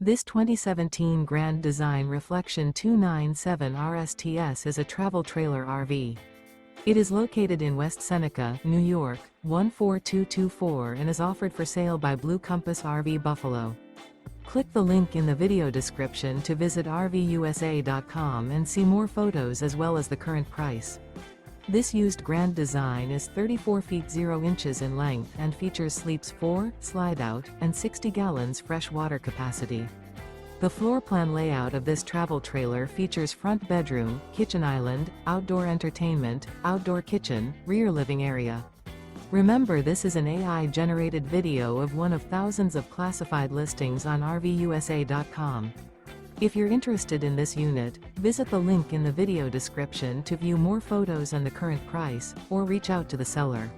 This 2017 Grand Design Reflection 297 RSTS is a travel trailer RV. It is located in West Seneca, New York, 14224 and is offered for sale by Blue Compass RV Buffalo. Click the link in the video description to visit RVUSA.com and see more photos as well as the current price. This used Grand Design is 34 feet 0 inches in length and features sleeps 4, slide-out, and 60 gallons fresh water capacity. The floor plan layout of this travel trailer features front bedroom, kitchen island, outdoor entertainment, outdoor kitchen, rear living area. Remember, this is an AI-generated video of one of thousands of classified listings on RVUSA.com. If you're interested in this unit, visit the link in the video description to view more photos and the current price, or reach out to the seller.